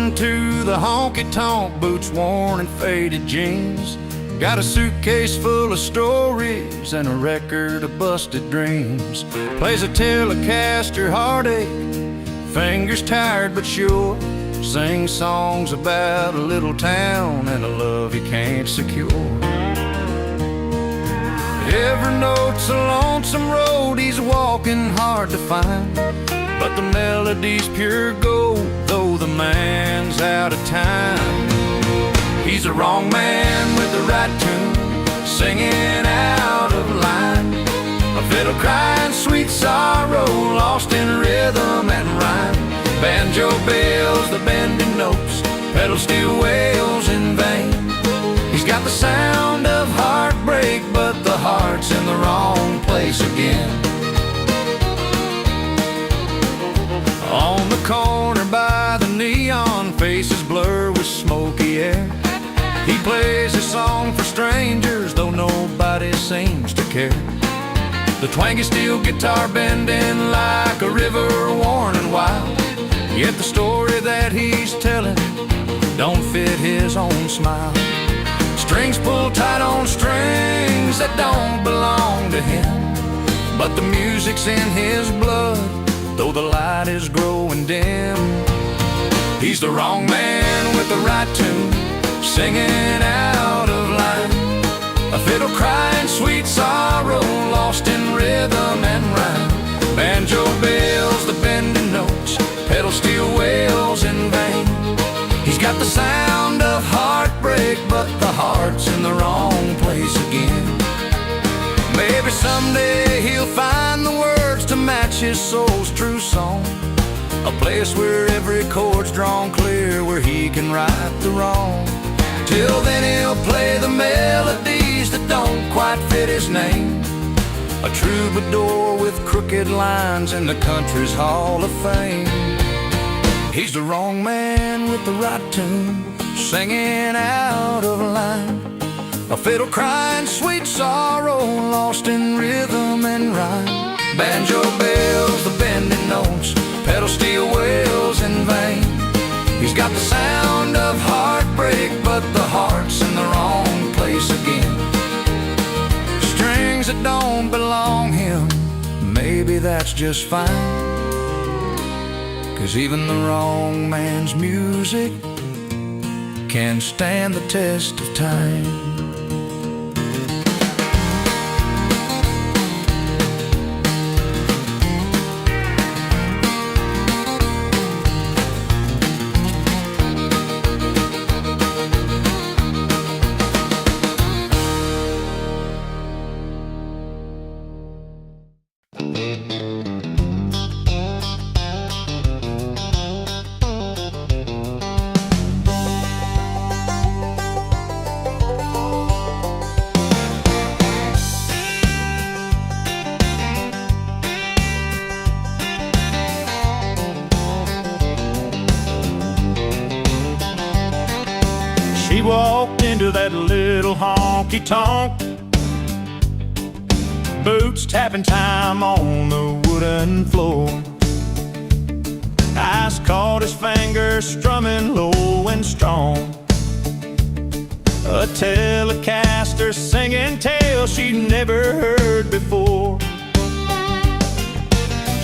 into the honky-tonk, boots worn and faded jeans. Got a suitcase full of stories and a record of busted dreams. Plays a Telecaster heartache, fingers tired but sure. Sings songs about a little town and a love he can't secure. Every note's a lonesome road he's walking hard to find, but the melody's pure gold, though the man's out of time. He's the wrong man with the right tune, singing out of line. A fiddle crying sweet sorrow, lost in rhythm and rhyme. Banjo bells, the bending notes, pedal steel wails in vain. He's got the sound of heartbreak, but the heart's in the wrong place again. On the corner by the neon, faces blur with smoky air. He plays a song for strangers, though nobody seems to care. The twangy steel guitar bending like a river worn and wild, yet the story that he's telling don't fit his own smile. Strings pull tight on strings that don't belong to him, but the music's in his blood, though the light is growing dim. He's the wrong man with the right tune, singing out of line. A fiddle crying sweet sorrow, lost in rhythm and rhyme. Banjo bells, the bending notes, pedal steel wails in vain. He's got the sound of heartbreak, but the heart's in the wrong place again. Maybe someday he'll find the words to match his soul's true song, a place where every chord's drawn clear, where he can right the wrong. Till then he'll play the melodies that don't quite fit his name, a troubadour with crooked lines in the country's Hall of Fame. He's the wrong man with the right tune, singing out of line. A fiddle crying sweet sorrow, lost in rhythm and rhyme. Banjo bells, the bending notes, pedal steel wails in vain. He's got the sound of heartbreak, but the heart's in the wrong place again. Strings that don't belong him, maybe that's just fine, 'cause even the wrong man's music can stand the test of time. She walked into that little honky-tonk, boots tapping time on the wooden floor. Eyes caught his fingers strumming low and strong, a Telecaster singing tales she'd never heard before.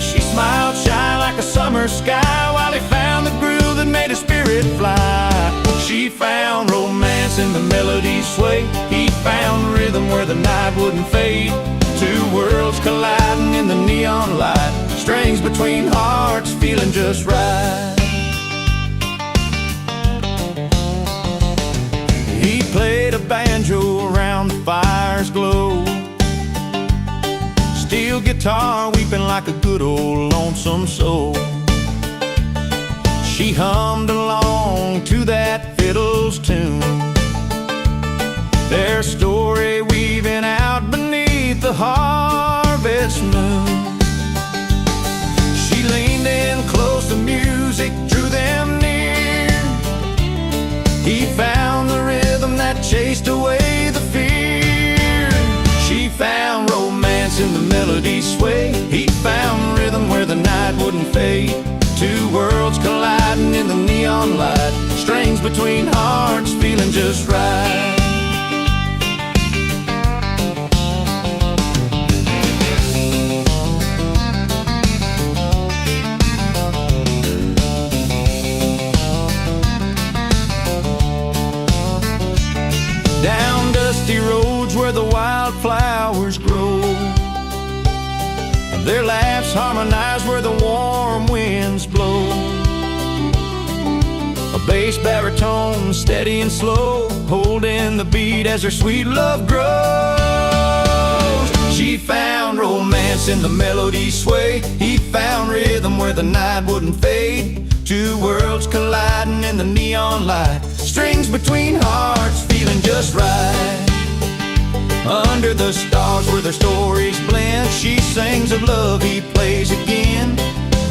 She smiled shy like a summer sky while he found the groove that made his spirit fly. She found romance in the melody's sway, he found rhythm where the night wouldn't fade. Two worlds colliding in the neon light, strings between hearts feeling just right. He played a banjo around the fire's glow, steel guitar weeping like a good old lonesome soul. She hummed along to that fiddle's tune, their story weaving out beneath the harvest moon. She leaned in close, the music drew them near. He found the rhythm that chased away the fear. She found romance in the melody's sway, he found rhythm where the night wouldn't fade. Two worlds colliding in the neon light, strings between hearts feeling just right. Down dusty roads where the wildflowers grow, their laughs harmonize where the warm winds blow. A bass baritone, steady and slow, holding the beat as her sweet love grows. She found romance in the melody sway. He found rhythm where the night wouldn't fade. Two worlds colliding in the neon light, strings between hearts feeling just right. Under the stars where their stories blend, she sings of love, he plays again.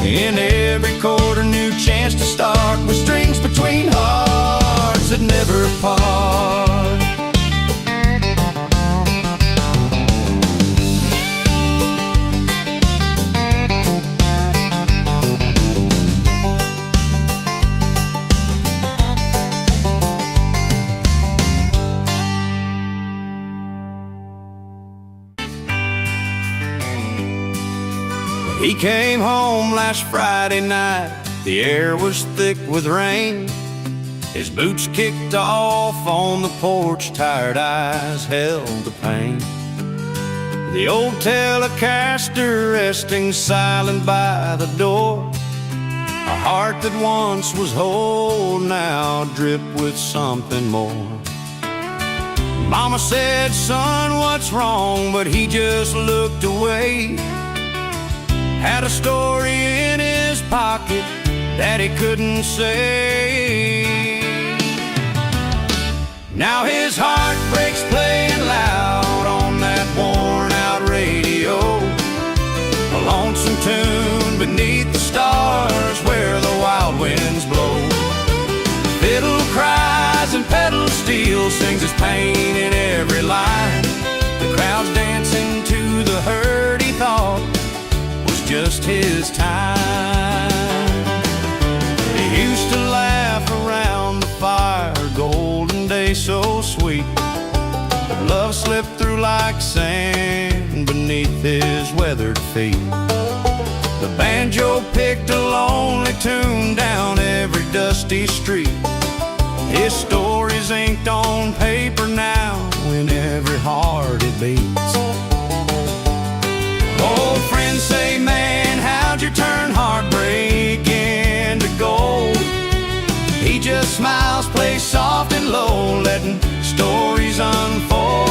In every chord a new chance to start, with strings between hearts that never part. He came home last Friday night, the air was thick with rain. His boots kicked off on the porch, tired eyes held the pain. The old Telecaster resting silent by the door, a heart that once was whole now dripped with something more. Mama said, son, what's wrong? But he just looked away. Had a story in his pocket that he couldn't say. Now his heart breaks playing loud on that worn out radio, a lonesome tune beneath the stars where the wild winds blow. Fiddle cries and pedal steel sings his pain in every line. The crowd's dancing to the hurt he thought just his time. He used to laugh around the fire, golden days so sweet. But love slipped through like sand beneath his weathered feet. The banjo picked a lonely tune down every dusty street. His story's inked on paper now in every heart it beats. Old friends say, man, how'd you turn heartbreak into gold? He just smiles, plays soft and low, letting stories unfold.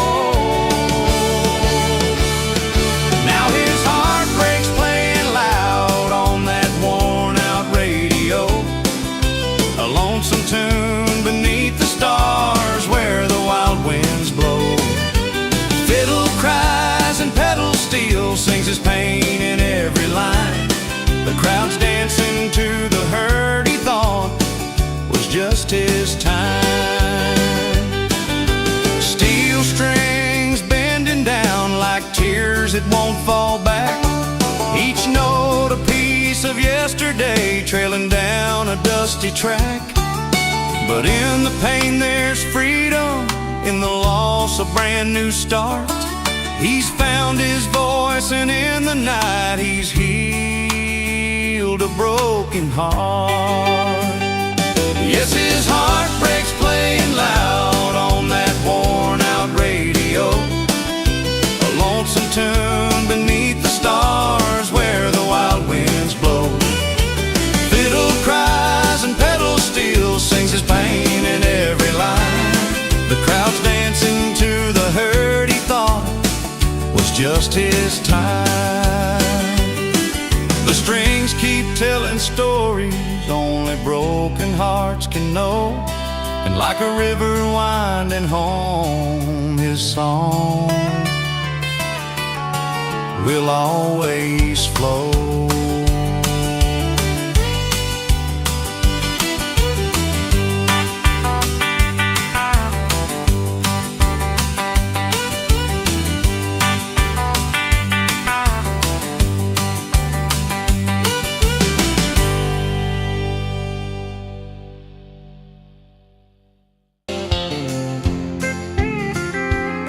Now his heart breaks playing loud on that worn out radio, a lonesome tune beneath the stars where the wild winds blow. Fiddle cries and pedal steel sings his pain in every line. The crowd's dancing to the hurt he thought was just his time. Steel strings bending down like tears that won't fall back, each note a piece of yesterday trailing down a dusty track. But in the pain there's freedom, in the loss a brand new start. He's found his voice and in the night he's healed a broken heart. Yes, his heart breaks playing loud on that worn out radio, a lonesome tune beneath the stars where the wild winds blow. Fiddle cries and pedal steel sings his pain in every line. The crowd's dancing to the hurt he thought was just his time. The strings keep telling stories only broken hearts can know, and like a river winding home, his song will always flow.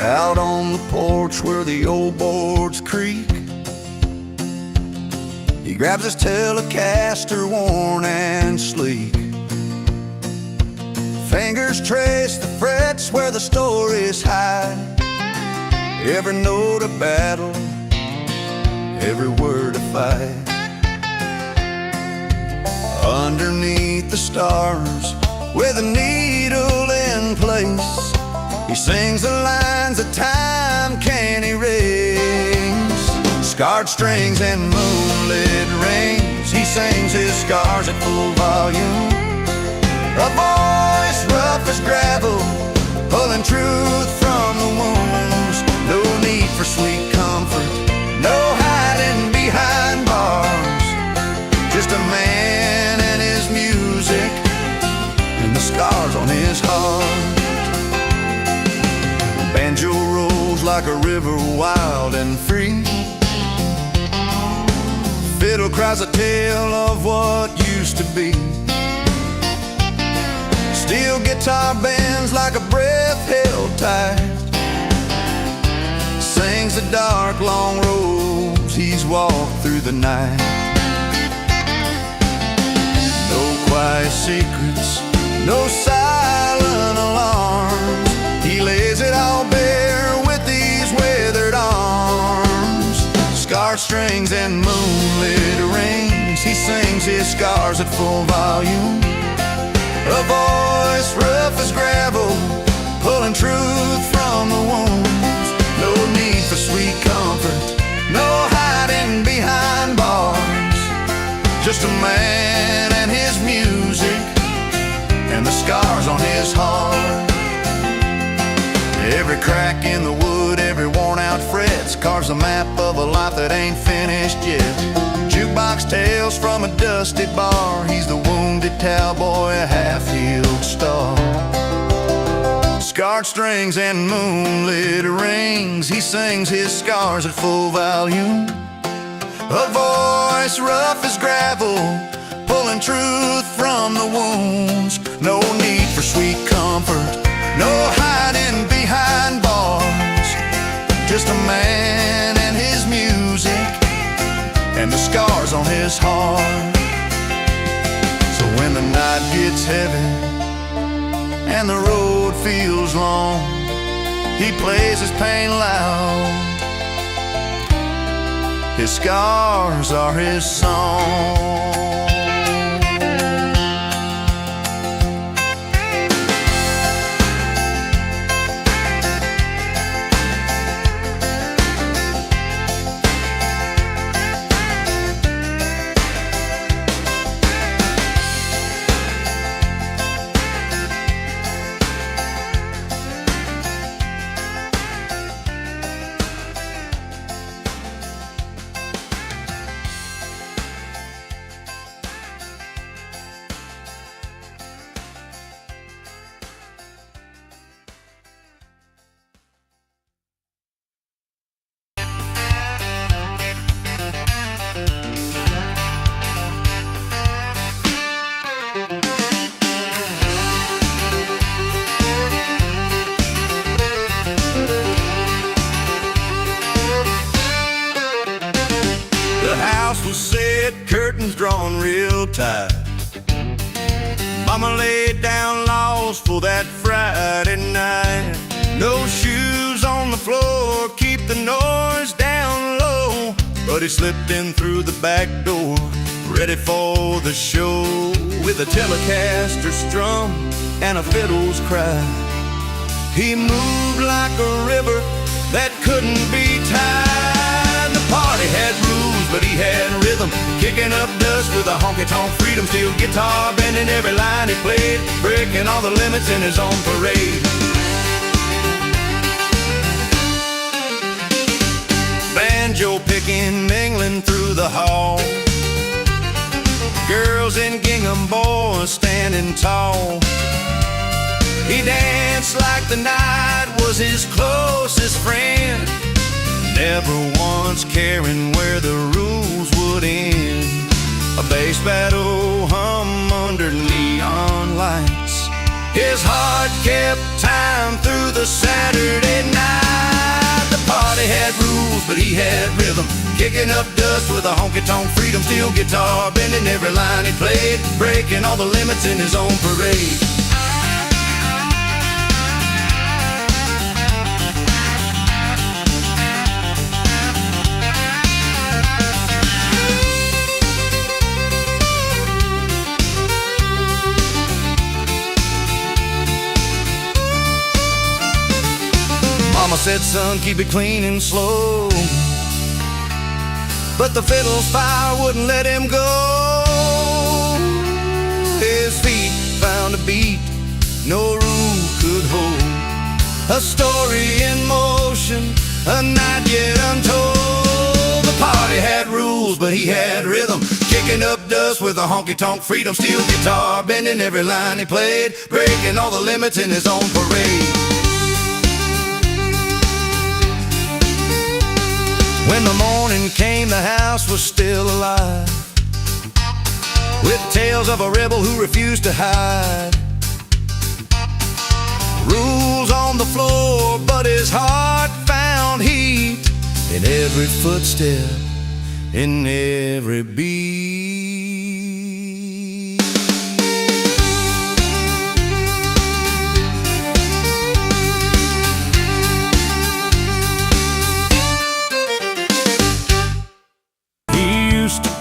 out on the porch where the old boards creak. He grabs his Telecaster, worn and sleek. Fingers trace the frets where the stories hide. Every note a battle, every word a fight. Underneath the stars, with a needle in place, he sings the lines that time can't erase. Scarred strings and moonlit rains, he sings his scars at full volume. A voice rough as gravel, pulling truth from the wounds. No need for sweet comfort, no hiding behind bars. Just a man and his music, and the scars on his heart. Banjo rolls like a river, wild and free. Fiddle cries a tale of what used to be. Steel guitar bends like a breath held tight. Sings the dark, long roads he's walked through the night. No quiet secrets, no silent alarms. He lays it all bare with these weathered arms. Scarred strings and moonlit rains, he sings his scars at full volume. A voice rough as gravel, pulling truth from the wounds. No need for sweet comfort, no hiding behind bars. Just a man and his music, and the scars on his heart. Every crack in the wood, every worn out fret carves a map of a life that ain't finished yet. Jukebox tales from a dusty bar, he's the wounded cowboy, a half-healed star. Scarred strings and moonlit rings, he sings his scars at full volume. A voice rough as gravel, pulling truth from the wounds. No need for sweet comfort, no hiding behind bars. Just a man and his music, and the scars on his heart. So when the night gets heavy and the road feels long, he plays his pain loud. His scars are his song. Curtains drawn real tight. Mama laid down laws for that Friday night. No shoes on the floor, keep the noise down low. But he slipped in through the back door, ready for the show. With a Telecaster strum and a fiddle's cry, he moved like a river that couldn't be tied. The party had rules, but he had rhythm, kicking up dust with a honky-tonk freedom. Steel guitar bending every line he played, breaking all the limits in his own parade. Banjo picking, mingling through the hall, girls in gingham, boys standing tall. He danced like the night was his closest friend, never once caring where the rules would end. A bass battle hum under neon lights, his heart kept time through the Saturday night. but he had rhythm. Kicking up dust with a honky-tonk freedom, steel guitar, bending every line he played, breaking all the limits in his own parade. Mama said, son, keep it clean and slow, but the fiddle's fire wouldn't let him go. His feet found a beat no rule could hold, a story in motion, a night yet untold. The party had rules, but he had rhythm. Kicking up dust with a honky-tonk freedom, steel guitar, bending every line he played, breaking all the limits in his own parade. When the morning came, the house was still alive, with tales of a rebel who refused to hide. Rules on the floor, but his heart found heat in every footstep, in every beat.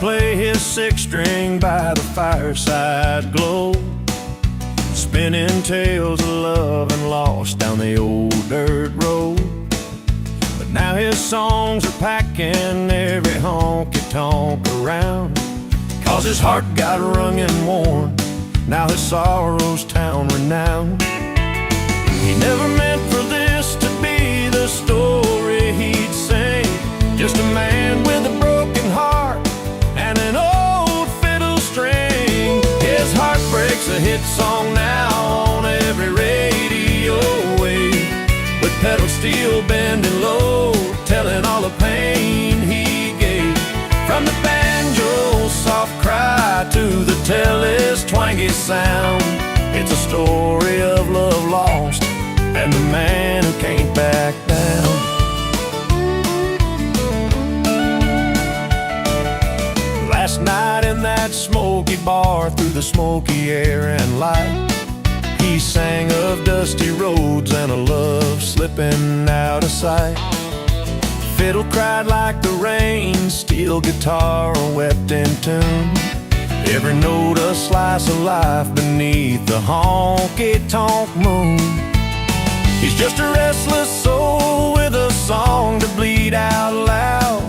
Play his six-string by the fireside glow, spinning tales of love and loss down the old dirt road. But now his songs are packing every honky-tonk around, 'cause his heart got wrung and worn, now his sorrow's town renowned. He never meant for this to be the story he'd sing, just a man with a broken heart and an old fiddle string. His heart breaks a hit song now on every radio wave, with pedal steel bending low, telling all the pain he gave. From the banjo's soft cry to the telly's twangy sound, it's a story of love lost and the man who can't back down. Last night in that smoky bar, through the smoky air and light, he sang of dusty roads and a love slipping out of sight. Fiddle cried like the rain, steel guitar wept in tune, every note a slice of life beneath the honky-tonk moon. He's just a restless soul with a song to bleed out loud,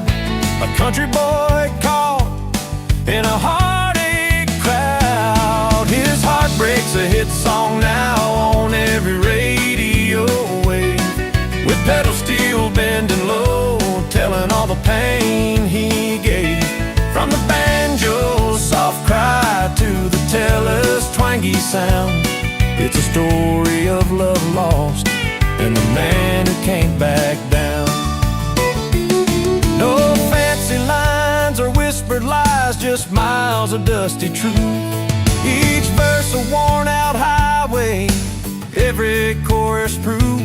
a country boy caught in a heartache crowd. His heart breaks a hit song now on every radio wave, with pedal steel bending low, telling all the pain he gave. From the banjo's soft cry to the teller's twangy sound, it's a story of love lost and the man who can't back down. No fancy lines or whispered lies, just miles of dusty truth, each verse a worn-out highway, every chorus proof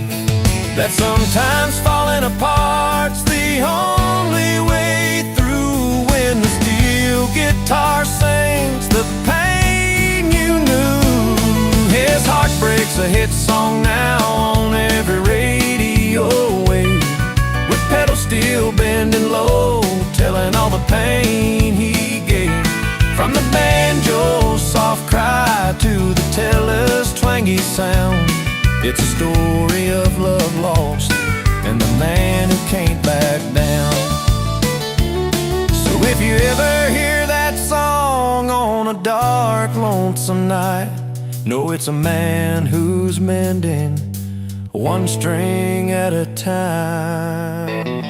that sometimes falling apart's the only way through. When the steel guitar sings the pain you knew, his heart breaks a hit song now on every radio wave, with pedal steel bending low, telling all the pain he gave. From the banjo's soft cry to the teller's twangy sound, it's a story of love lost and the man who can't back down. So if you ever hear that song on a dark, lonesome night, know it's a man who's mending one string at a time.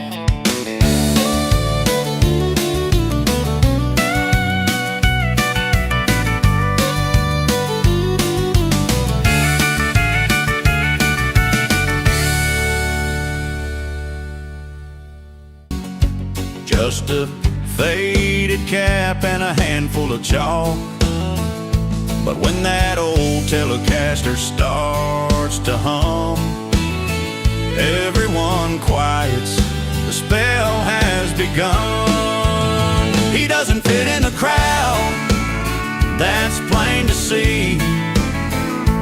Just a faded cap and a handful of chalk, but when that old Telecaster starts to hum, everyone quiets, the spell begun. He doesn't fit in the crowd, that's plain to see,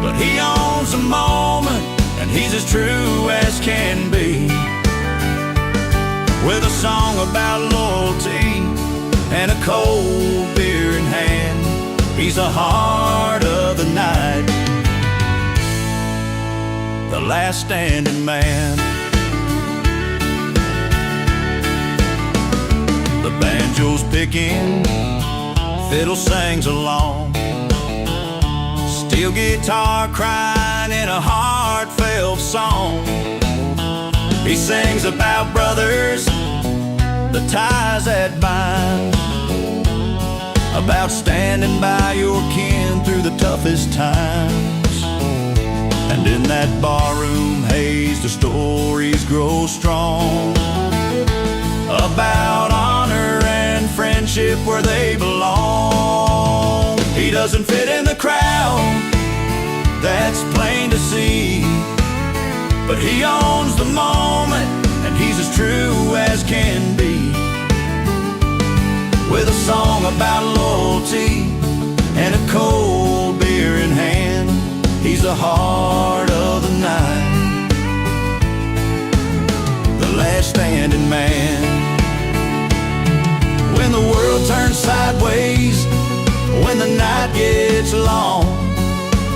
but he owns the moment, and he's as true as can be. With a song about loyalty and a cold beer in hand, he's the heart of the night, the last standing man. The banjo's picking, fiddle sings along, steel guitar crying in a heartfelt song. He sings about brothers, the ties that bind, about standing by your kin through the toughest times. And in that barroom haze, the stories grow strong, about honor and friendship where they belong. He doesn't fit in the crowd, that's plain to see, but he owns the moment, and he's as true as can be. With a song about loyalty and a cold beer in hand, he's the heart of the night, the last standing man. When the world turns sideways, when the night gets long,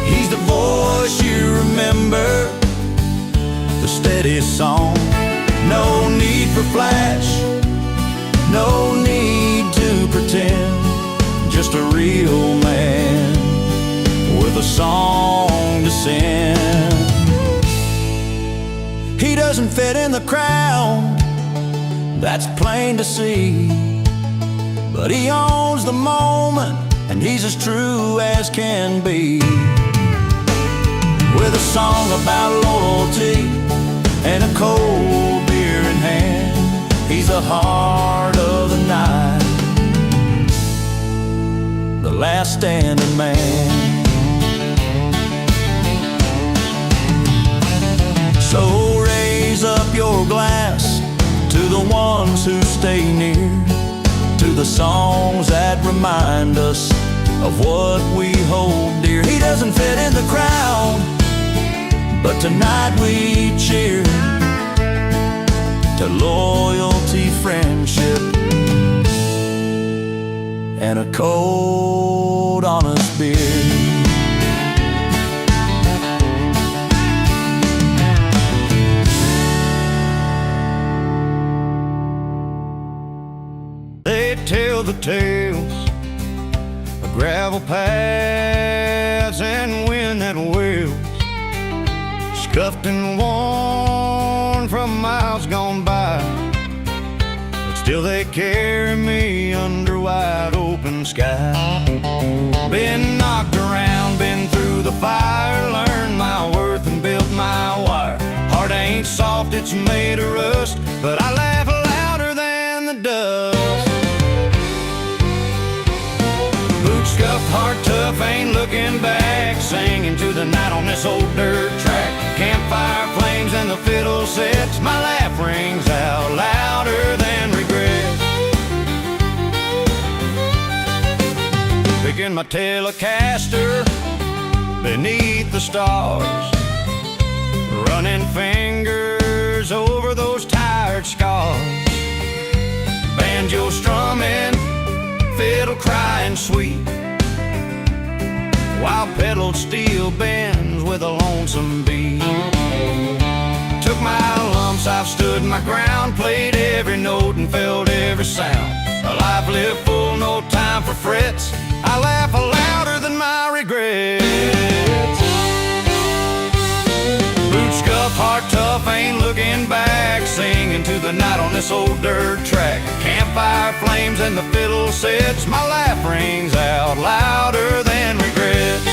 he's the voice you remember, the steady song. No need for flash, no need to pretend, just a real man with a song to send. He doesn't fit in the crowd, that's plain to see, but he owns the moment, and he's as true as can be. With a song about loyalty and a cold beer in hand, he's the heart of the night, the last standing man. So raise up your glass to the ones who stay near, to the songs that remind us of what we hold dear. He doesn't fit in the crowd, but tonight we cheer to loyalty, friendship, and a cold, honest beer. They tell the tales of gravel paths and wind that wails, scuffed and worn from miles gone by, but still they carry me under wide open sky. Been knocked around, been through the fire, learned my worth and built my wire. Heart ain't soft, it's made of rust, but I laugh louder than the dust. Boot scuffed, heart tough, ain't looking back, singing to the night on this old dirt track. Campfire flames and the fiddle sets, my laugh rings out louder than regret. Picking my Telecaster beneath the stars, running fingers over those tired scars. Banjo strumming, fiddle crying sweet, while pedaled steel bends with a lonesome beat. Took my lumps, I've stood my ground, played every note and felt every sound. A life lived full, no time for frets, I laugh louder than my regrets. Boot scuff, heart tough, ain't looking back, singing to the night on this old dirt track. Campfire flames and the fiddle sets, my laugh rings out louder than regrets.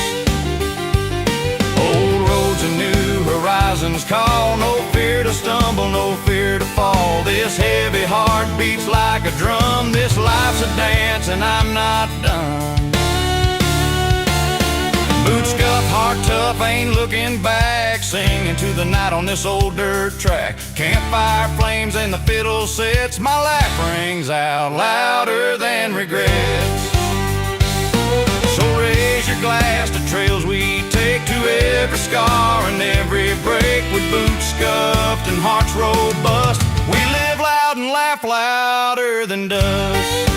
Old roads and new horizons call, no fear to stumble, no fear to fall. This heavy heart beats like a drum, this life's a dance and I'm not done. Boot scuff, heart tough, ain't looking back, singing to the night on this old dirt track. Campfire flames and the fiddle sits, my laugh rings out louder than regrets. So raise your glass to trails we take, to every scar and every break, with boots scuffed and hearts robust. We live loud and laugh louder than dust.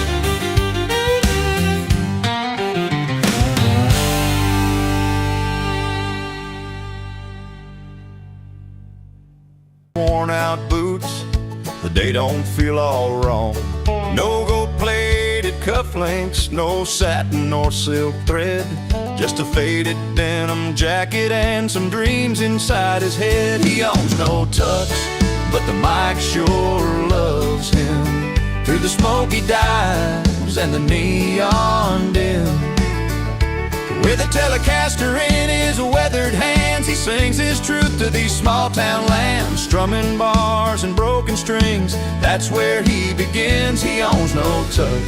Worn out boots, the day don't feel all wrong. No gold-plated cufflinks, no satin nor silk thread, just a faded denim jacket and some dreams inside his head. He owns no tux, but the mic sure loves him. Through the smoky dives and the neon dim, with a Telecaster in his weathered hands, he sings his truth to these small town lands. Strumming bars and broken strings, that's where he begins. He owns no tux,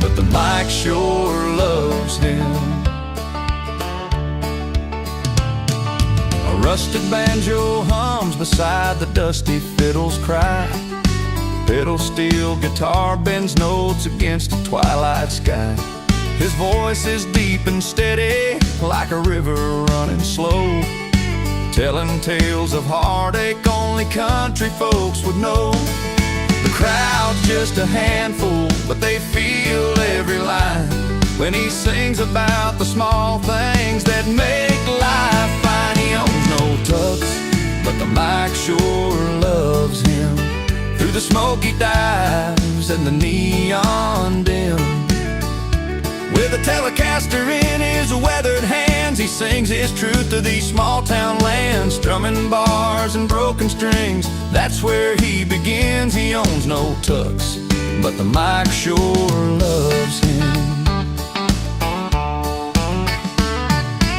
but the mic sure loves him. A rusted banjo hums beside the dusty fiddle's cry. Pedal steel guitar bends notes against the twilight sky. His voice is deep and steady, like a river running slow, telling tales of heartache only country folks would know. The crowd's just a handful, but they feel every line when he sings about the small things that make life fine. He owns no tux, but the mic sure loves him. Through the smoky dives and the neon dim, with a Telecaster in his weathered hands, he sings his truth to these small town lands. Strumming bars and broken strings, that's where he begins. He owns no tux, but the mic sure loves him.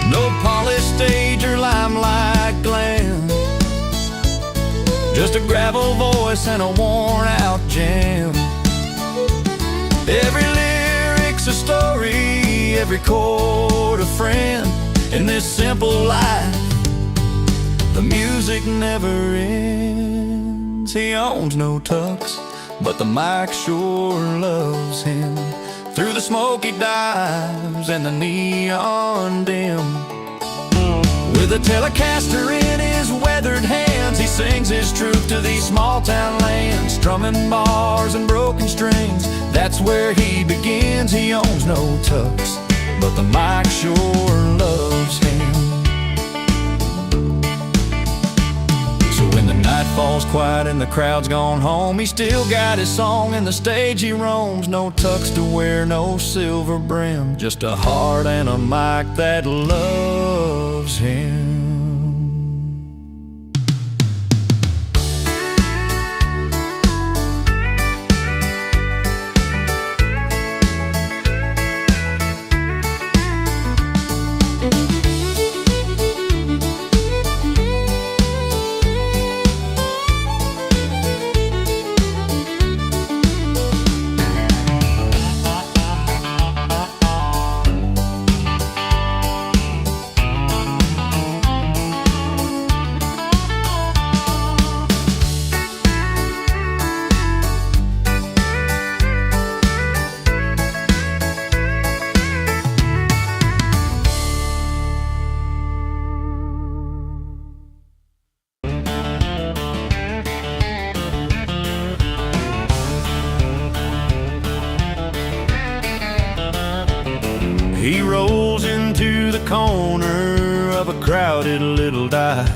No polished stage or limelight glam, just a gravel voice and a worn out jam. Every lyric's a story, every chord a friend. In this simple life, the music never ends. He owns no tux, but the mic sure loves him. Through the smoky dives and the neon dim, with a Telecaster in his weathered hands, he sings his truth to these small town lands. Strumming bars and broken strings, that's where he begins. He owns no tux, but the mic sure loves him. So when the night falls quiet and the crowd's gone home, he still got his song and the stage he roams. No tux to wear, no silver brim, just a heart and a mic that loves him. He rolls into the corner of a crowded little dive.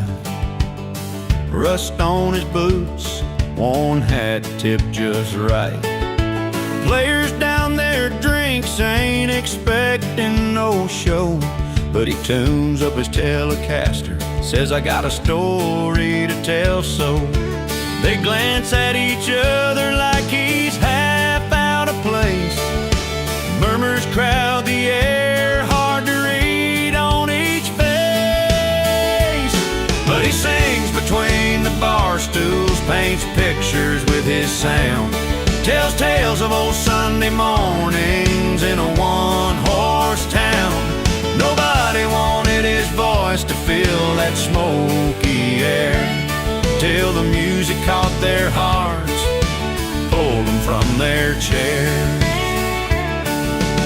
Rust on his boots, worn hat tipped just right. Players down their drinks, ain't expecting no show, but he tunes up his Telecaster, says, I got a story to tell. So they glance at each other like he's half out of place. Murmurs crowd the air, hard to read on each face. But he sings between the bar stools, paints pictures with his sound, tells tales of old Sunday mornings in a one-horse town. Nobody wanted his voice voice to fill that smoky air, till the music caught their hearts, pulled them from their chairs.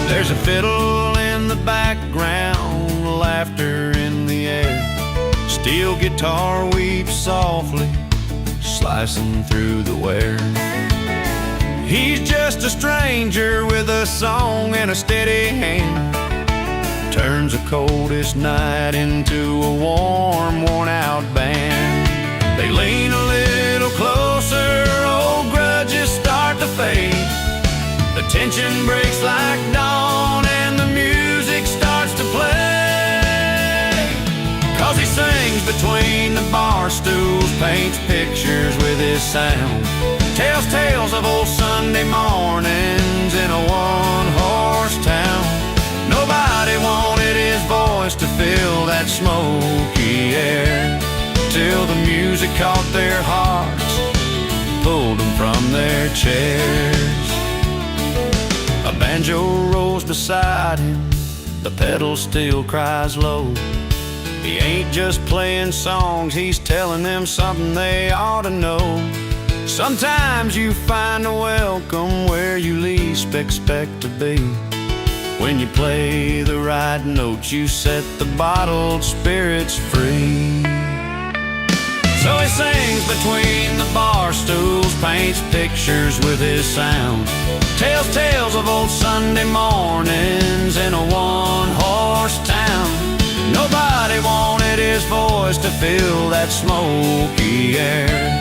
There's a fiddle in the background, laughter in the air, steel guitar weeps softly, slicing through the wear. He's just a stranger with a song and a steady hand, turns the coldest night into a warm, worn-out band. They lean a little closer, old grudges start to fade. The tension breaks like dawn and the music starts to play. 'Cause he sings between the bar stools, paints pictures with his sound, tells tales of old Sunday mornings in a one-horse town. Nobody wanted his voice to fill that smoky air, till the music caught their hearts, pulled them from their chairs. A banjo rolls beside him, the pedal still cries low. He ain't just playing songs, he's telling them something they ought to know. Sometimes you find a welcome where you least expect to be. When you play the right notes, you set the bottled spirits free. So he sings between the bar stools, paints pictures with his sound, tells tales of old Sunday mornings in a one-horse town. Nobody wanted his voice to fill that smoky air,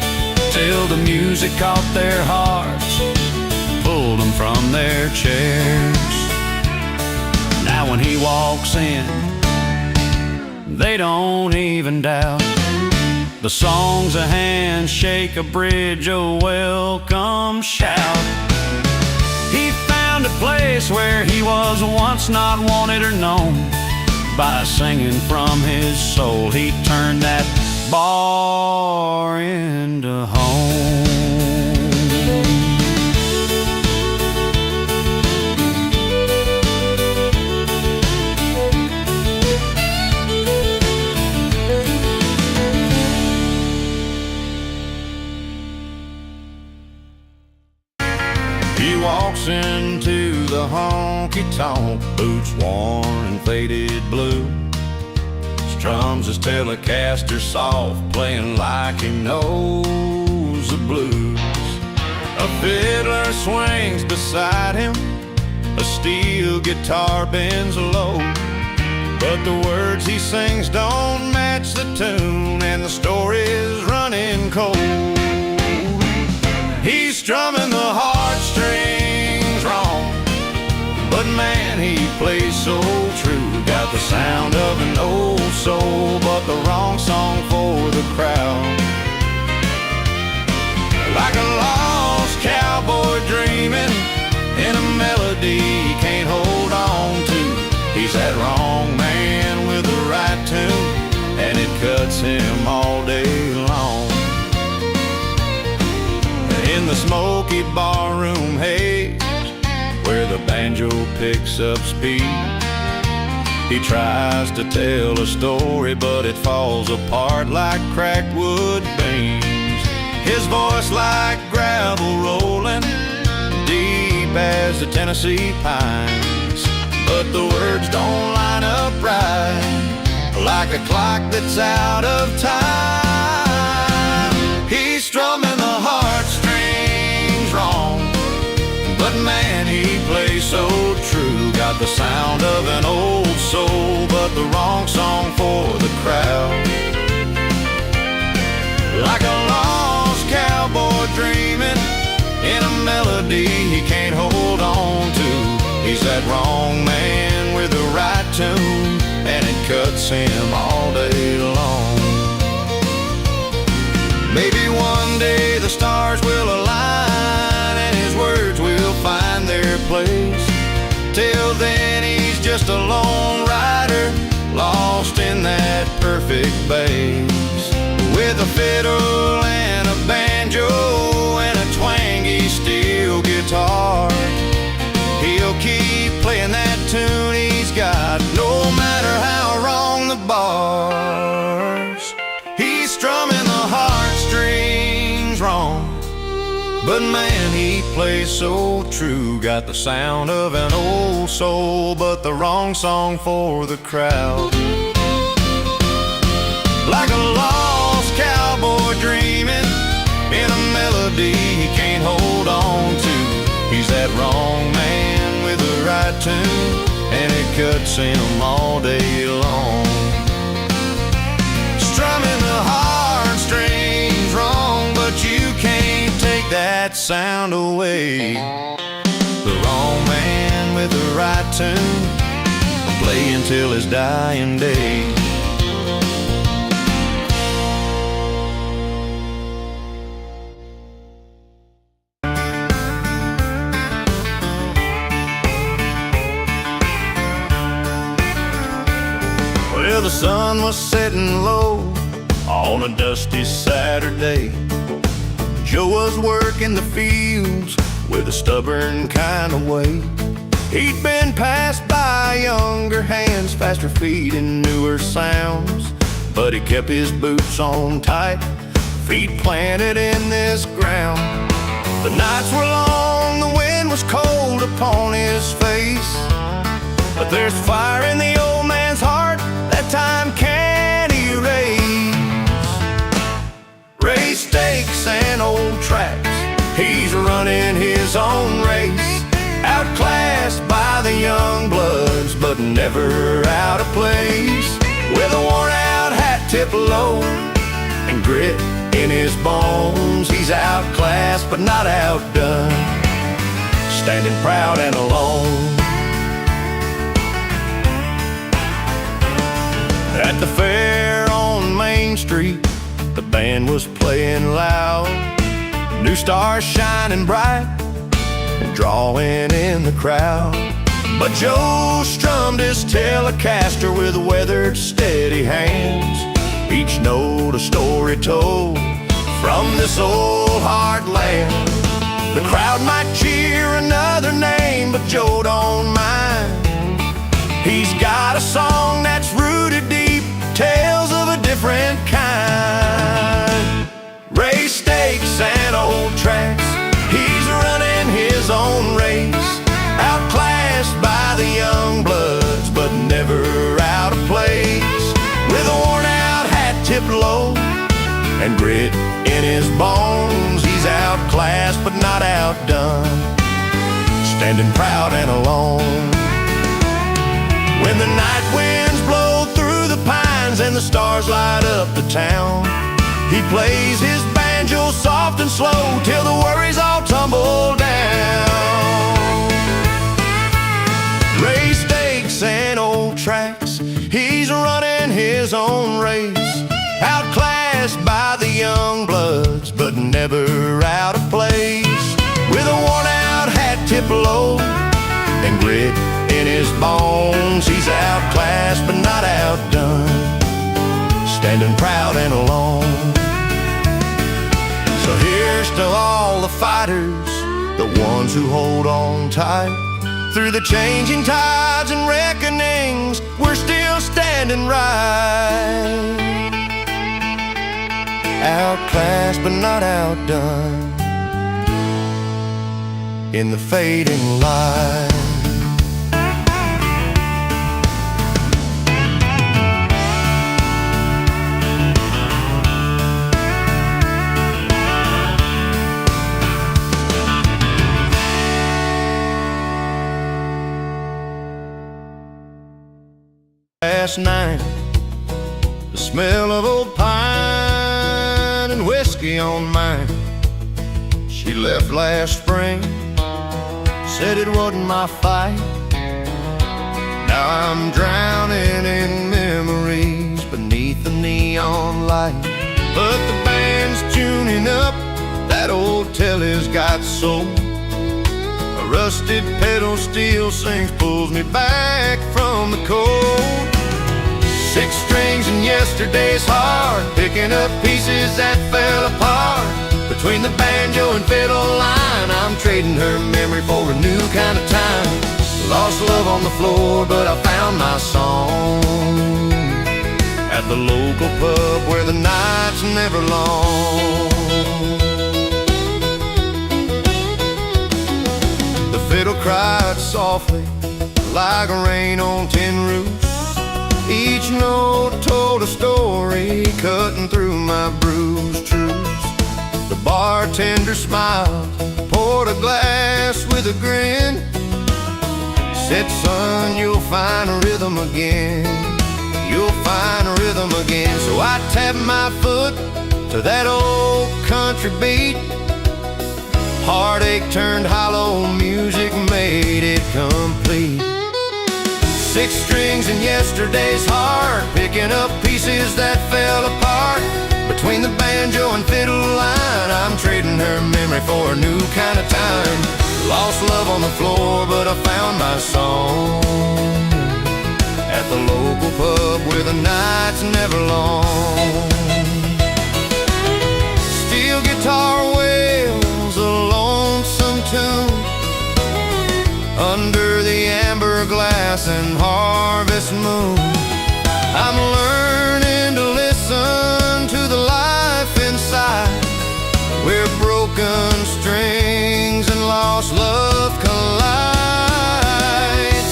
till the music caught their hearts, pulled them from their chairs. Now when he walks in, they don't even doubt. The song's a handshake, a bridge, a welcome shout. He found a place where he was once not wanted or known. By singing from his soul, he turned that bar into home. He walks into the honky-tonk, boots worn and faded blue, strums his Telecaster soft, playing like he knows the blues. A fiddler swings beside him, a steel guitar bends low, but the words he sings don't match the tune, and the story's running cold. He's strumming the heartstrings wrong, but man, he plays so true. Got the sound of an old soul, but the wrong song for the crowd. Like a lost cowboy dreaming in a melody he can't hold on to. He's that wrong man with the right tune, and it cuts him all day long. In the smoky barroom haze, where the banjo picks up speed, he tries to tell a story, but it falls apart like cracked wood beams. His voice like gravel rolling, deep as the Tennessee pines, but the words don't line up right, like a clock that's out of time. He's strumming the heartstrings wrong, but man, he plays so true. Got the sound of an old soul, but the wrong song for the crowd. Like a lost cowboy dreaming in a melody he can't hold on to. He's that wrong man with the right tune, and it cuts him all day long. Maybe one day the stars will align and his words will find their place. Till then he's just a lone rider, lost in that perfect bass. With a fiddle and a banjo and a twangy steel guitar, he'll keep playing that tune he's got, no matter how wrong the bar. But man, he plays so true. Got the sound of an old soul, but the wrong song for the crowd. Like a lost cowboy dreaming in a melody he can't hold on to. He's that wrong man with the right tune, and it cuts him all day long. Strumming the heartstrings wrong, but you can't take that sound away. The wrong man with the right tune, play until his dying day. Well, the sun was setting low on a dusty Saturday. Joe was working the fields with a stubborn kind of way. He'd been passed by younger hands, faster feet and newer sounds, but he kept his boots on tight, feet planted in this ground. The nights were long, the wind was cold upon his face, but there's fire in the old man's heart that time can't erase. Race stakes and old tracks, he's running his own race, outclassed by the young bloods, but never out of place. With a worn-out hat tipped low and grit in his bones, he's outclassed but not outdone, standing proud and alone. At the fair on Main Street, the band was playing loud, new stars shining bright and drawing in the crowd. But Joe strummed his Telecaster with weathered, steady hands, each note a story told from this old heartland. The crowd might cheer another name, but Joe don't mind. He's got a song that's rooted deep, tales of a different kind. Race stakes and old tracks, he's running his own race, outclassed by the young bloods, but never out of place. With a worn-out hat tipped low and grit in his bones, he's outclassed but not outdone, standing proud and alone. When the night winds blow through the pines and the stars light up the town, he plays his banjo soft and slow till the worries all tumble down. Race stakes and old tracks, he's running his own race, outclassed by the young bloods, but never out of place. With a worn-out hat tipped low and grit in his bones, he's outclassed but not outdone, standing proud and alone. So here's to all the fighters, the ones who hold on tight. Through the changing tides and reckonings, we're still standing right, outclassed but not outdone, in the fading light. Last night, the smell of old pine and whiskey on mine. She left last spring, said it wasn't my fight. Now I'm drowning in memories beneath the neon light. But the band's tuning up, that old telly's got soul. A rusted pedal steel sings, pulls me back from the cold. 6 strings and yesterday's heart, picking up pieces that fell apart. Between the banjo and fiddle line, I'm trading her memory for a new kind of time. Lost love on the floor, but I found my song at the local pub where the nights never long. cried softly like rain on tin roofs. Each note told a story, cutting through my bruised truths. The bartender smiled, poured a glass with a grin, said, son, you'll find a rhythm again. You'll find a rhythm again. So I tapped my foot to that old country beat. Heartache turned hollow, music made it complete. 6 strings in yesterday's heart, picking up pieces that fell apart. Between the banjo and fiddle line, I'm trading her memory for a new kind of time. Lost love on the floor, but I found my song at the local pub where the nights never long. Steel guitar wails a lonesome tune under the amber glass and harvest moon. I'm learning to listen to the life inside, where broken strings and lost love collide.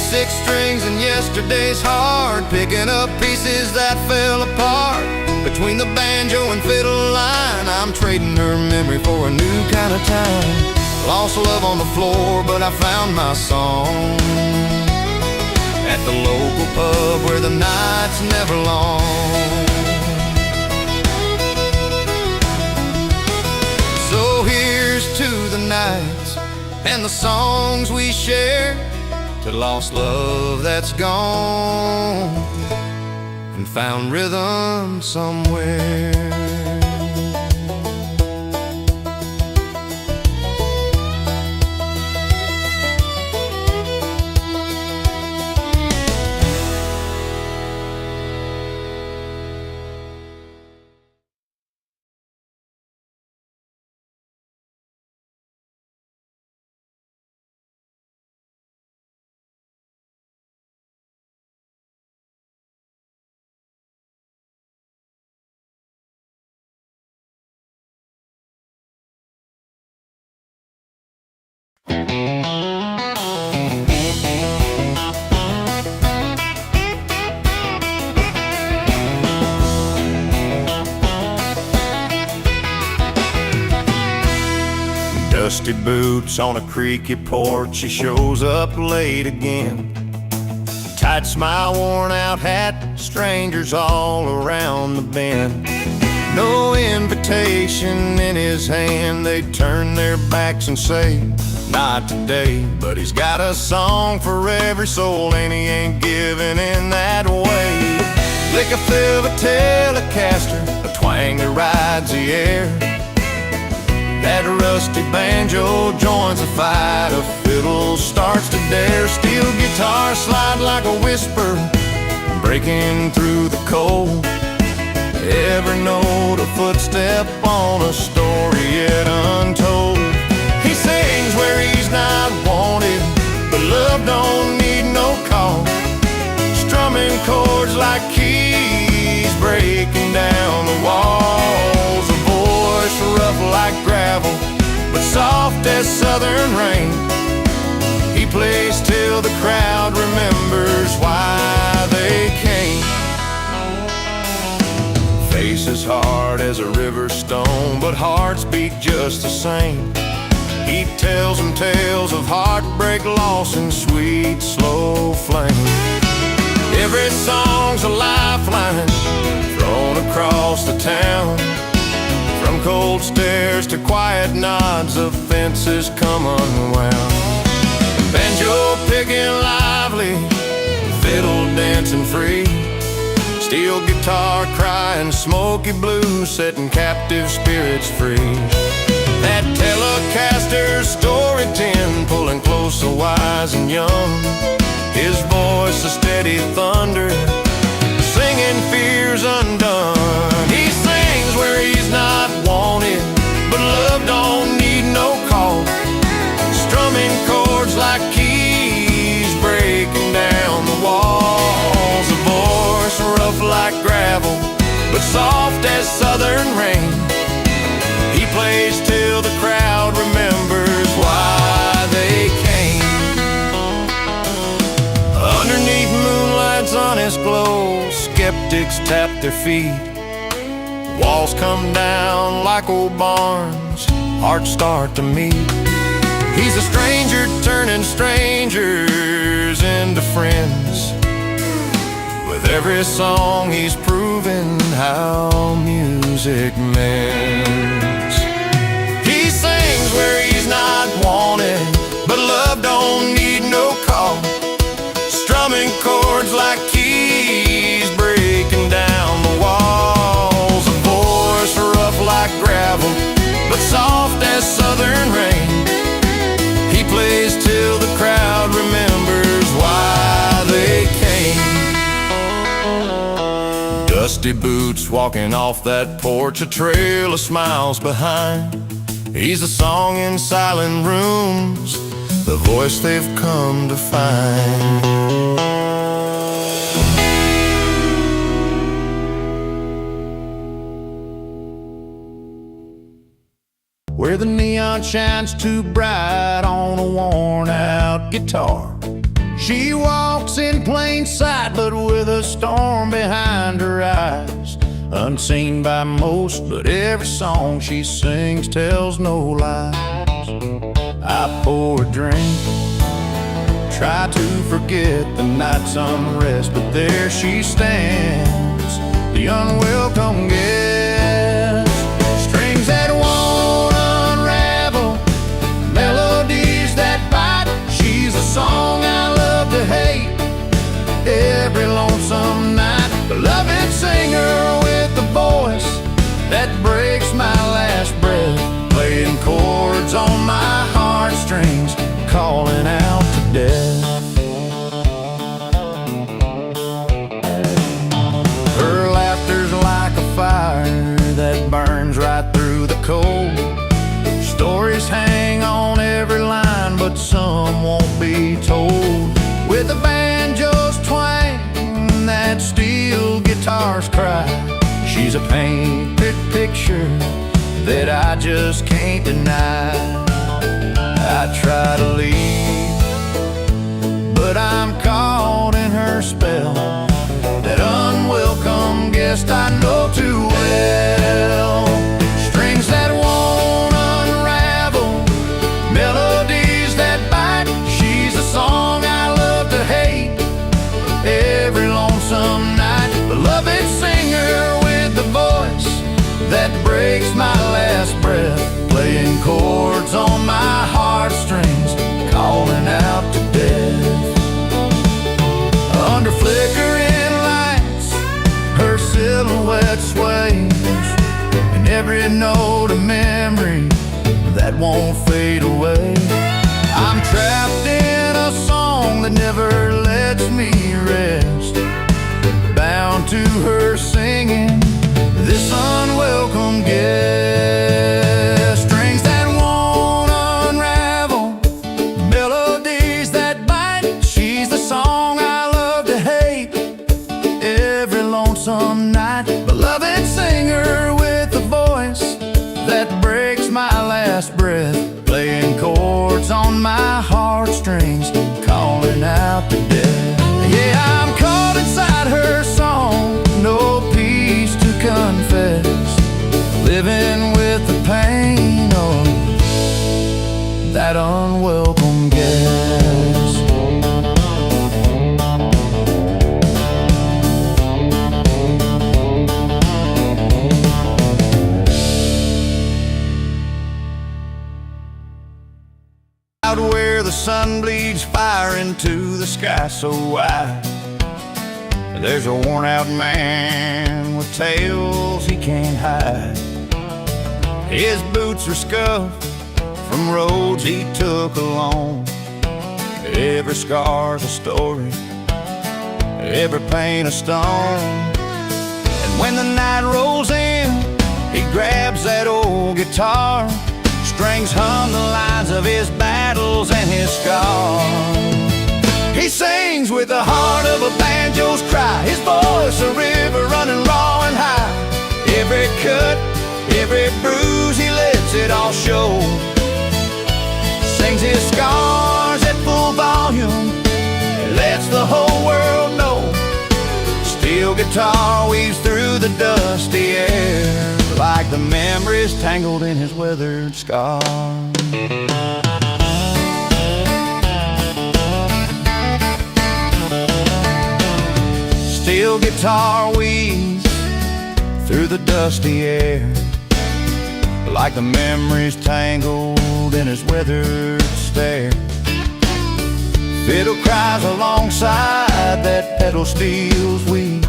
6 strings in yesterday's heart, picking up pieces that fell apart. Between the banjo and fiddle line, I'm trading her memory for a new kind of time. Lost love on the floor, but I found my song at the local pub where the nights never long. So here's to the nights and the songs we share, to lost love that's gone and found rhythm somewhere. Dusty boots on a creaky porch, she shows up late again. Tight smile, worn out hat, strangers all around the bend. No invitation in his hand, they turn their backs and say, not today. But he's got a song for every soul, and he ain't giving in that way. Lick a fill of a Telecaster, a twang that rides the air. That rusty banjo joins the fight, a fiddle starts to dare. Steel guitar slide like a whisper, breaking through the cold. Every note a footstep on a story yet untold. He sings where he's not wanted, but love don't need no call. Strumming chords like keys, breaking down the walls. A voice rough like gravel, but soft as southern rain. He plays till the crowd remembers why they came. Face as hard as a river stone, but hearts beat just the same. He tells them tales of heartbreak, loss, and sweet, slow flame. Every song's a lifeline thrown across the town. From cold stares to quiet nods, the fences come unwound. Banjo picking lively, fiddle dancing free. Steel guitar crying, smoky blues, setting captive spirits free. That Telecaster story 10, pulling close so wise and young. His voice a steady thunder, singing fears undone. He sings where he's not wanted, but love don't need no call. Strumming chords like keys, breaking down the walls. A voice rough like gravel, but soft as southern rain. He plays till the crowd remembers why they came. bricks tap their feet. Walls come down like old barns, hearts start to meet. He's a stranger turning strangers into friends. With every song he's proven how music mends. He sings where he's not wanted, but love don't need no call. Strumming chords like keys, breaking down the walls. A voice rough like gravel, but soft as southern rain. He plays till the crowd remembers why they came. Dusty boots walking off that porch, a trail of smiles behind. He's a song in silent rooms, the voice they've come to find. Where the neon shines too bright on a worn-out guitar, she walks in plain sight, but with a storm behind her eyes. Unseen by most, but every song she sings tells no lies. I pour a drink, try to forget the night's unrest, but there she stands, the unwelcome guest. Strings that won't unravel, melodies that bite. She's a song I love to hate every lonesome night. Beloved singer with the voice that breaks my last breath, playing chords on my heartstrings, calling out to death. Her laughter's like a fire that burns right through the cold. Stories hang on every line, but some won't be told. With a banjo's twang, that steel guitar's cry, she's a painted picture that I just can't deny. I try to leave, but I'm caught in her spell, that unwelcome guest I know too well. Strings that won't unravel, melodies that bite. She's a song I love to hate every lonesome night. Beloved singer with the voice that breaks my last breath, playing chords on my heartstrings, calling out to death. Under flickering lights, her silhouette sways, and every note a memory that won't fade away. I'm trapped in a song that never lets me rest, bound to her singing this unwelcome guest. Strings that won't unravel, melodies that bite. She's the song I love to hate every lonesome night. Beloved singer with a voice that breaks my last breath, playing chords on my heartstrings, calling out to death. Yeah, I'm caught inside her song, no peace to confess, living with the pain of that unwelcome guest. Out where the sun bleeds fire into the sky so wide, there's a worn-out man with tales he can't hide. His boots are scuffed from roads he took alone. Every scar's a story, every pain a stone. And when the night rolls in, he grabs that old guitar. Strings hum the lines of his battles and his scars. He sings with the heart of a banjo's cry, his voice a river running raw and high. Every cut, every bruise, he lets it all show. Sings his scars at full volume, lets the whole world know. Steel guitar weaves through the dusty air, like the memories tangled in his weathered scar. Steel guitar weaves through the dusty air, like the memories tangled in his weathered stare. Fiddle cries alongside that pedal steel's weave,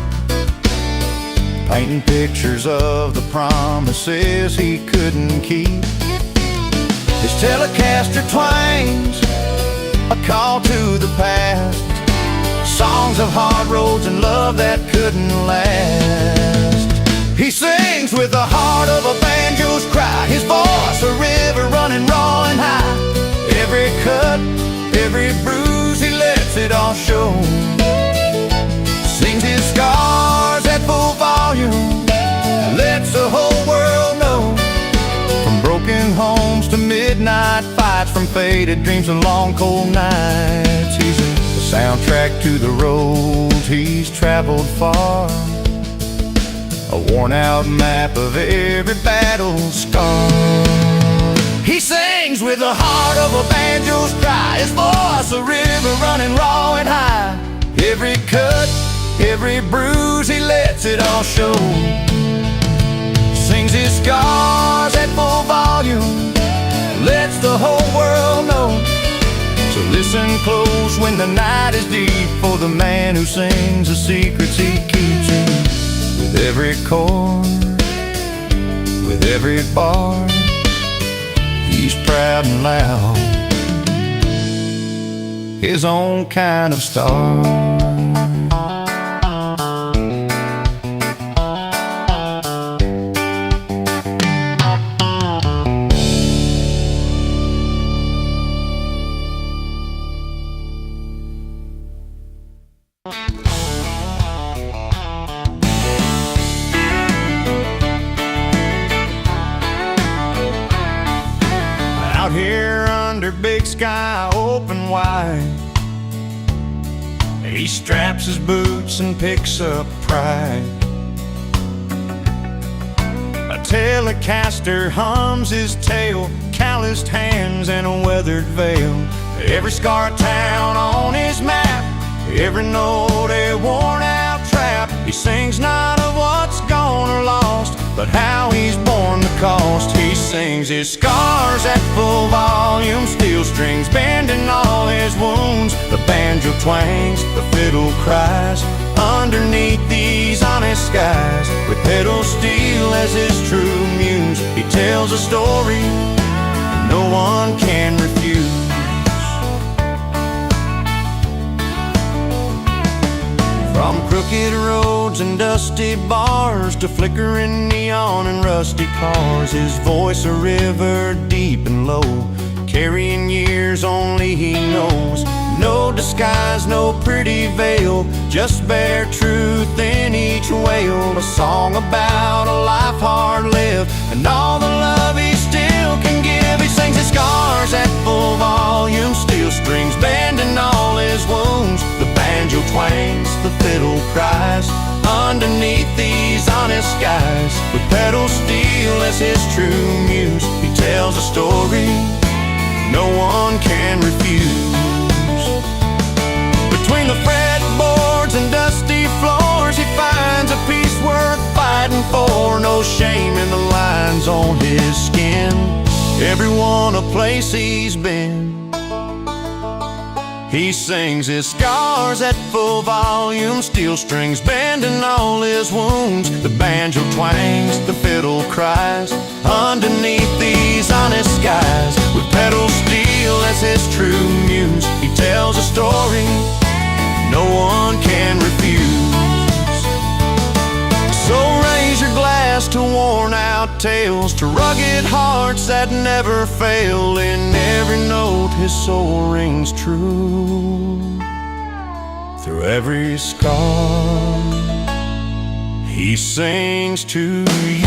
painting pictures of the promises he couldn't keep. His Telecaster twangs a call to the past, songs of hard roads and love that couldn't last. He sings with the heart of a banjo's cry, his voice a river running raw and high. Every cut, every bruise, he lets it all show. Sings his scars at full volume, lets the whole world know. From broken homes to midnight fights, from faded dreams and long cold nights, he's the soundtrack to the roads he's traveled far, a worn-out map of every battle scar. He sings with the heart of a banjo's cry, his voice a river running raw and high. Every cut, every bruise, he lets it all show. Sings his scars at full volume, lets the whole world know. So listen close when the night is deep, for the man who sings the secrets he keeps. With every chord, with every bar, he's proud and loud, his own kind of star. Out here under big sky open wide, he straps his boots and picks up pride. A Telecaster hums his tale, calloused hands and a weathered veil. Every scar town on his map, every note a worn out trap. He sings not of what's gone or lost, but how he's borne the cost. He sings his scars at full volume, steel strings bending all his wounds. The banjo twangs, the fiddle cries, underneath these honest skies. With pedal steel as his true muse, he tells a story no one can refuse. From crooked roads and dusty bars to flickering neon and rusty cars, his voice a river deep and low, carrying years only he knows. No disguise, no pretty veil, just bare truth in each wail. A song about a life hard lived and all the love he still can give. He sings his scars at full volume, steel strings bending all his wounds. The banjo twangs, the fiddle cries, underneath these honest skies. With pedal steel as his true muse, he tells a story no one can refuse. Between the fretboards and dusty floors, he finds a peace worth fighting for. No shame in the lines on his skin, everyone a place he's been. He sings his scars at full volume, steel strings bending all his wounds. The banjo twangs, the fiddle cries, underneath these honest skies. With pedal steel as his true muse, he tells a story no one can refuse. So raise your glass to worn out tales, to rugged hearts that never fail. In every note his soul rings true, through every scar he sings to you.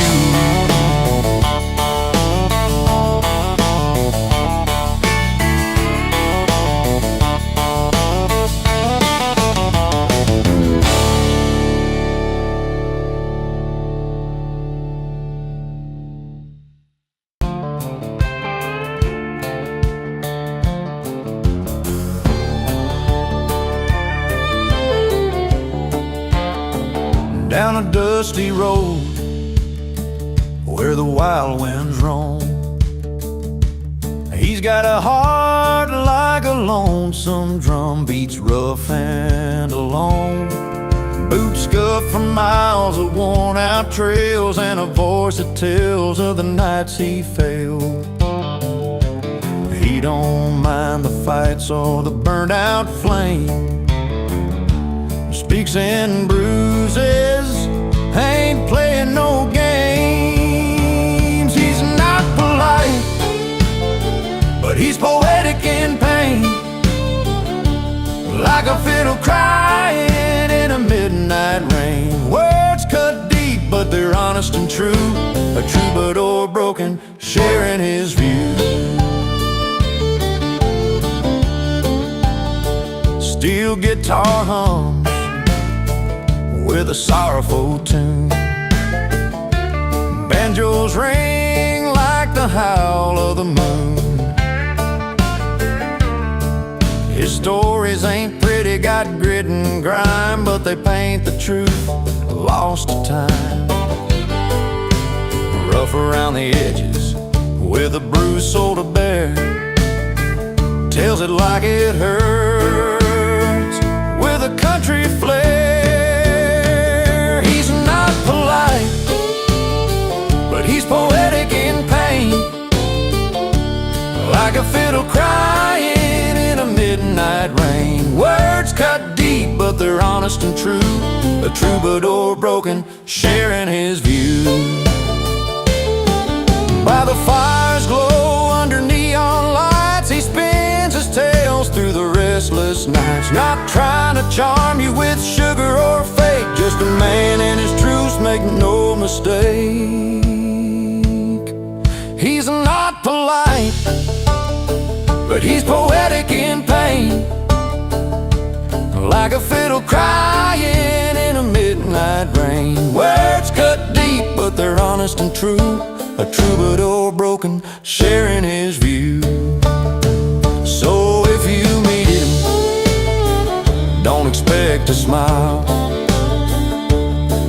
down a dusty road where the wild winds roam. He's got a heart like a lonesome drum, beats rough and alone. Boots scuffed from miles of worn out trails, and a voice that tells of the nights he failed. He don't mind the fights or the burned out flame, speaks in bruises, ain't playing no games. He's not polite, but he's poetic in pain, like a fiddle crying in a midnight rain. Words cut deep, but they're honest and true, a troubadour broken, sharing his view. Steel guitar hums with a sorrowful tune, banjos ring like the howl of the moon. His stories ain't pretty, got grit and grime, but they paint the truth, lost to time. Rough around the edges with a bruised soul to bear, tells it like it hurts with a country flair. He's not polite, but he's poetic in pain, like a fiddle crying in a midnight rain. Words cut deep, but they're honest and true, a troubadour broken, sharing his view. By the fire's glow under neon lights, he spins his tales through the restless nights. Not trying to charm you with sugar or fake, just a man and his truths, make no mistake. He's not polite, but he's poetic in pain, like a fiddle crying in a midnight rain. Words cut deep, but they're honest and true, a troubadour broken, sharing his view. So if you meet him, don't expect a smile.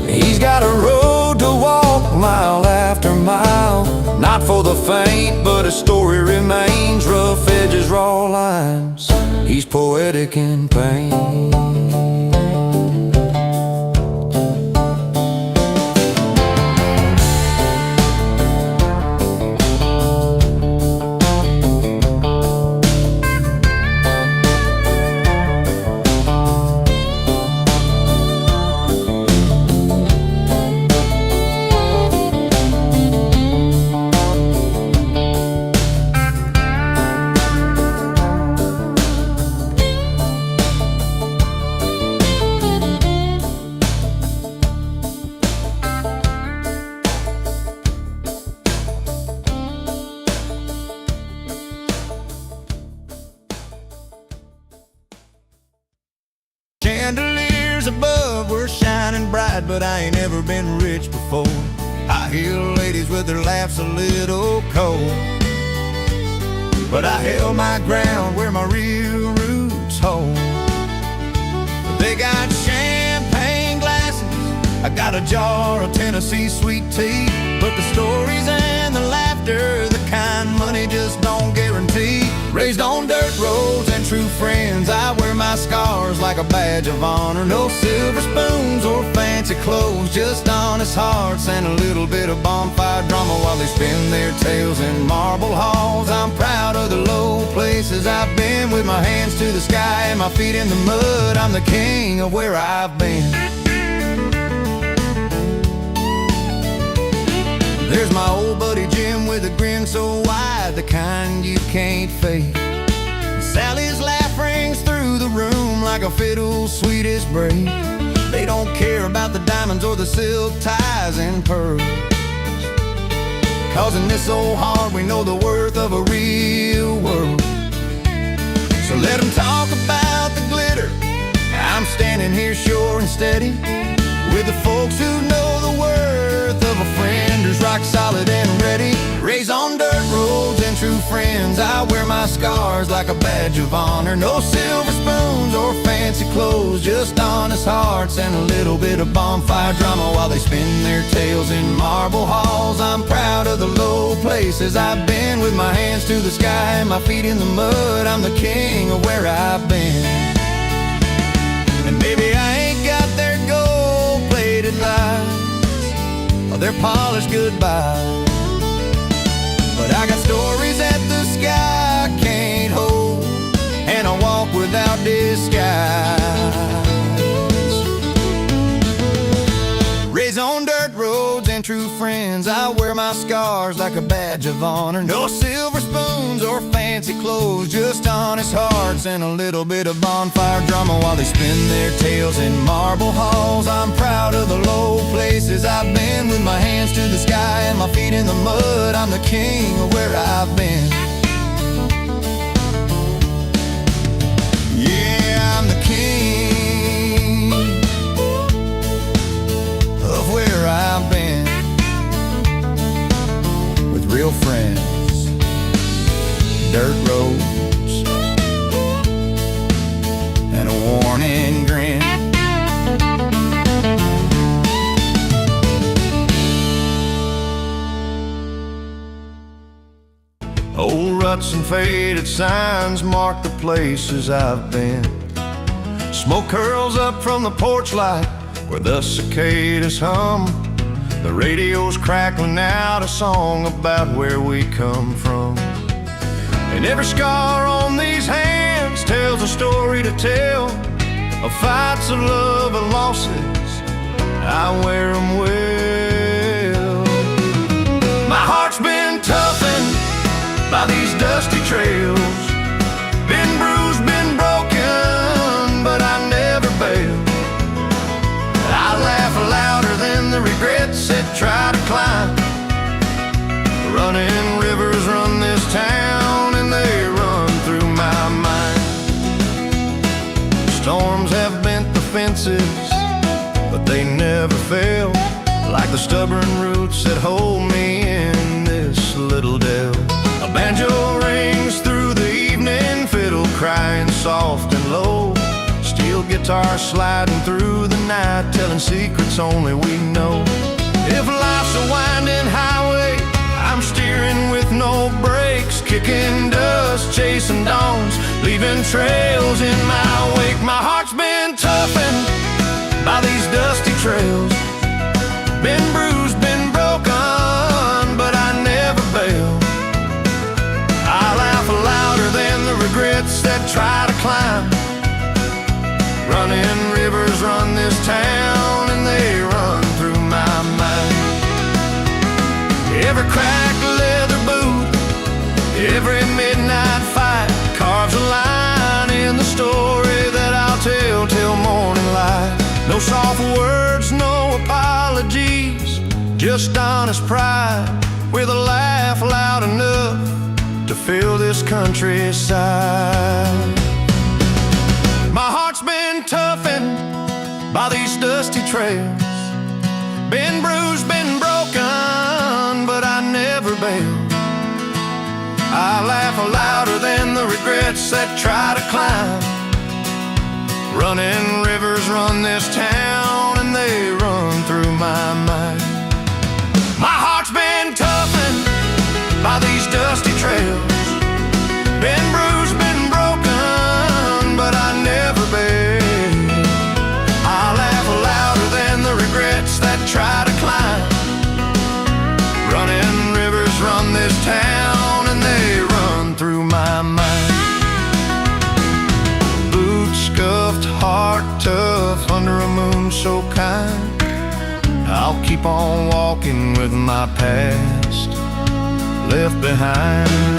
He's got a road to walk mile after mile, not for the faint, but his story remains. Rough edges, raw lines, he's poetic in pain. Chandeliers above were shining bright, but I ain't ever been rich before. High heel ladies with their laughs a little cold, but I held my ground where my real roots hold. They got champagne glasses, I got a jar of Tennessee sweet tea, but the stories and the laughter, the kind money just don't guarantee. Raised on dirt roads and true friends, I wear my scars like a badge of honor. No silver spoons or fancy clothes, just honest hearts and a little bit of bonfire drama while they spin their tales in marble halls. I'm proud of the low places I've been, with my hands to the sky and my feet in the mud. I'm the king of where I've been. There's my old buddy Jim with a grin so wide, the kind you can't fake. Sally's laugh rings through the room like a fiddle's sweetest break. They don't care about the diamonds or the silk ties and pearls, 'cause in this old heart we know the worth of a real world. So let them talk about the glitter, I'm standing here sure and steady, with the folks who know the worth of a friend who's rock solid and ready. Raised on dirt roads and true friends, I wear my my scars like a badge of honor. No silver spoons or fancy clothes, just honest hearts and a little bit of bonfire drama while they spin their tales in marble halls. I'm proud of the low places I've been, with my hands to the sky and my feet in the mud. I'm the king of where I've been. And baby, I ain't got their gold-plated lies or their polished goodbyes, but I got stories that the sky can't hold, and I walk without disguise. Raised on dirt roads and true friends, I wear my scars like a badge of honor. No silver spoons or fancy clothes, just honest hearts and a little bit of bonfire drama while they spin their tales in marble halls. I'm proud of the low places I've been, with my hands to the sky and my feet in the mud. I'm the king of where I've been. Yeah, I'm the king of where I've been, with real friends, dirt roads, and a warning grin. Old ruts and faded signs mark the places I've been. Smoke curls up from the porch light where the cicadas hum. The radio's crackling out a song about where we come from. And every scar on these hands tells a story to tell, of fights, of love, of losses. I wear them well. My heart's been toughened by these dusty trails, been bruised, been broken, but I never bail. I laugh louder than the regrets that try to climb. Running rivers run this town, and they run through my mind. Storms have bent the fences, but they never fail, like the stubborn roots that hold me in this little dell. A banjo rings through the evening, fiddle crying soft and low, steel guitar sliding through the night, telling secrets only we know. If life's a winding highway, I'm steering with no brakes, kicking dust, chasing dawns, leaving trails in my wake. My heart's been toughened by these dusty trails, been bruised, been broken, but I never bail. I laugh louder than the regrets that try to climb. Running rivers run this town, and they run through my mind. Every cracked leather boot, every midnight fight carves a line in the story that I'll tell till morning light. No soft words, no apologies, just honest pride, with a laugh loud enough to fill this countryside. My heart's been toughened by these dusty trails, been bruised, been broken, but I never bail. I laugh louder than the regrets that try to climb. Running rivers run this town, and they run through my mind. My heart's been toughened by these dusty trails, been bruised, been broken, but I never bail. I laugh louder than the regrets that try to climb. Running rivers run this town, and they run through my mind. Boots scuffed, heart tough, under a moon so kind. I'll keep on walking with my past left behind.